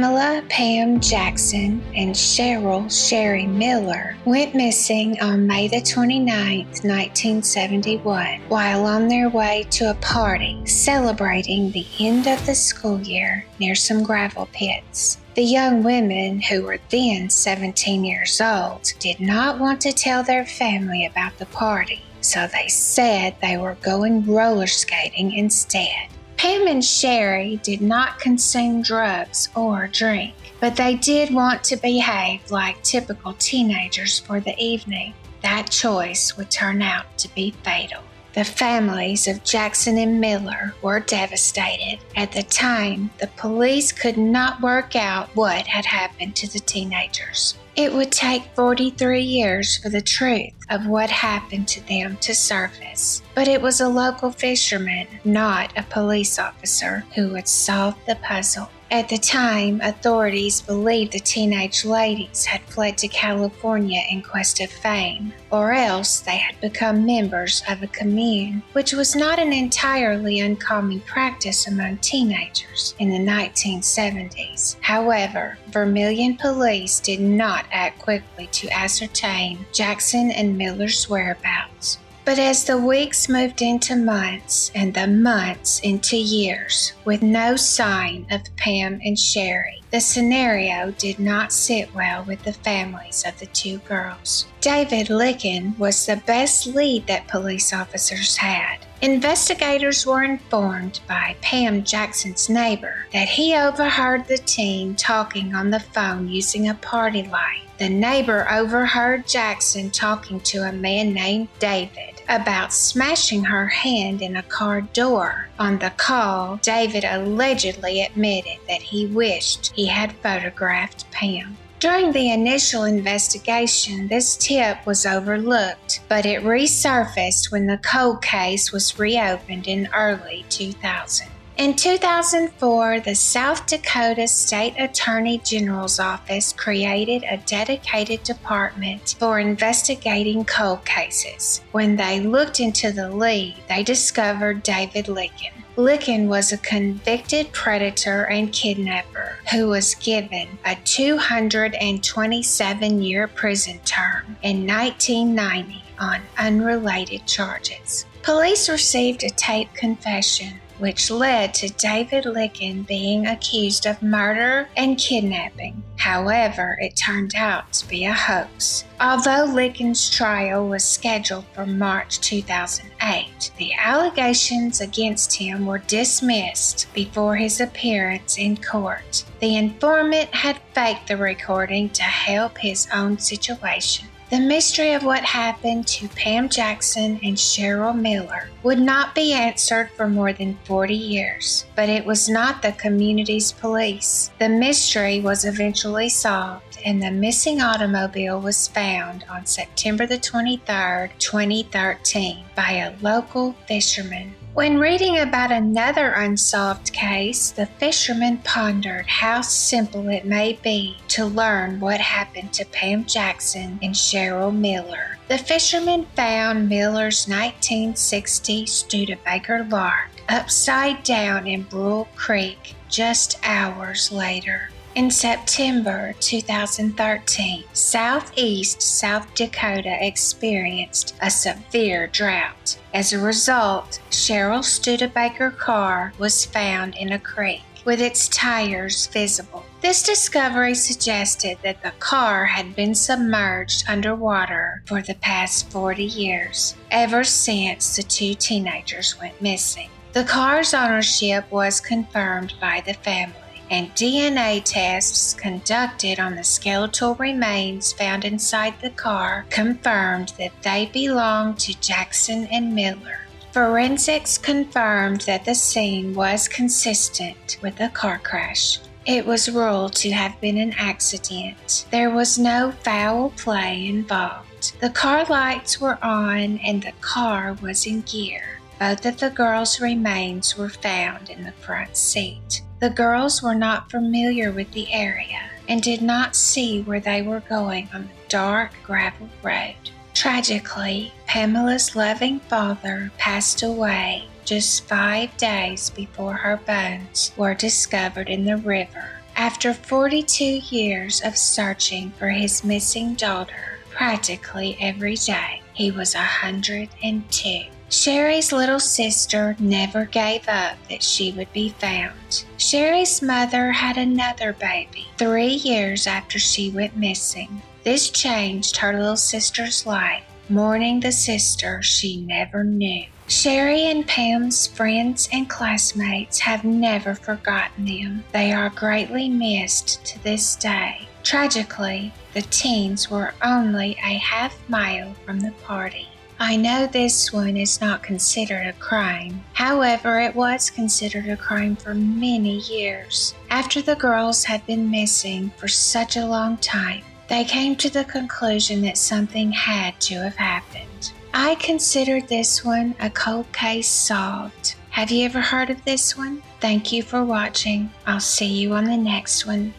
Pamela Pam Jackson and Cheryl Sherri Miller went missing on May the 29th, 1971, while on their way to a party celebrating the end of the school year near some gravel pits. The young women, who were then 17 years old, did not want to tell their family about the party, so they said they were going roller skating instead. Pam and Sherri did not consume drugs or drink, but they did want to behave like typical teenagers for the evening. That choice would turn out to be fatal. The families of Jackson and Miller were devastated. At the time, the police could not work out what had happened to the teenagers. It would take 43 years for the truth of what happened to them to surface, but it was a local fisherman, not a police officer, who would solve the puzzle. At the time, authorities believed the teenage ladies had fled to California in quest of fame, or else they had become members of a commune, which was not an entirely uncommon practice among teenagers in the 1970s. However, Vermilion police did not act quickly to ascertain Jackson and Miller's whereabouts. But as the weeks moved into months and the months into years, with no sign of Pam and Sherri, the scenario did not sit well with the families of the two girls. David Licken was the best lead that police officers had. Investigators were informed by Pam Jackson's neighbor that he overheard the teen talking on the phone using a party light. The neighbor overheard Jackson talking to a man named David about smashing her hand in a car door. On the call, David allegedly admitted that he wished he had photographed Pam. During the initial investigation, this tip was overlooked, but it resurfaced when the cold case was reopened in early 2000. In 2004, the South Dakota State Attorney General's Office created a dedicated department for investigating cold cases. When they looked into the lead, they discovered David Licken. Licken was a convicted predator and kidnapper who was given a 227-year prison term in 1990 on unrelated charges. Police received a taped confession, which led to David Licken being accused of murder and kidnapping. However, it turned out to be a hoax. Although Licken's trial was scheduled for March 2008, the allegations against him were dismissed before his appearance in court. The informant had faked the recording to help his own situation. The mystery of what happened to Pam Jackson and Cheryl Miller would not be answered for more than 40 years, but it was not the community's police. The mystery was eventually solved, and the missing automobile was found on September the 23rd, 2013 by a local fisherman. When reading about another unsolved case, the fisherman pondered how simple it may be to learn what happened to Pam Jackson and Cheryl Miller. The fisherman found Miller's 1960 Studebaker lark upside down in Brule Creek just hours later. In September 2013, southeast South Dakota experienced a severe drought. As a result, Cheryl's Studebaker car was found in a creek, with its tires visible. This discovery suggested that the car had been submerged underwater for the past 40 years, ever since the two teenagers went missing. The car's ownership was confirmed by the family, and DNA tests conducted on the skeletal remains found inside the car confirmed that they belonged to Jackson and Miller. Forensics confirmed that the scene was consistent with a car crash. It was ruled to have been an accident. There was no foul play involved. The car lights were on and the car was in gear. Both of the girls' remains were found in the front seat. The girls were not familiar with the area and did not see where they were going on the dark gravel road. Tragically, Pamela's loving father passed away just 5 days before her bones were discovered in the river After 42 years of searching for his missing daughter, practically every day, he was 102. Sherri's little sister never gave up that she would be found. Sherri's mother had another baby 3 years after she went missing. This changed her little sister's life, mourning the sister she never knew. Sherri and Pam's friends and classmates have never forgotten them. They are greatly missed to this day. Tragically, the teens were only a half-mile from the party. I know this one is not considered a crime. However, it was considered a crime for many years. After the girls had been missing for such a long time, they came to the conclusion that something had to have happened. I consider this one a cold case solved. Have you ever heard of this one? Thank you for watching. I'll see you on the next one.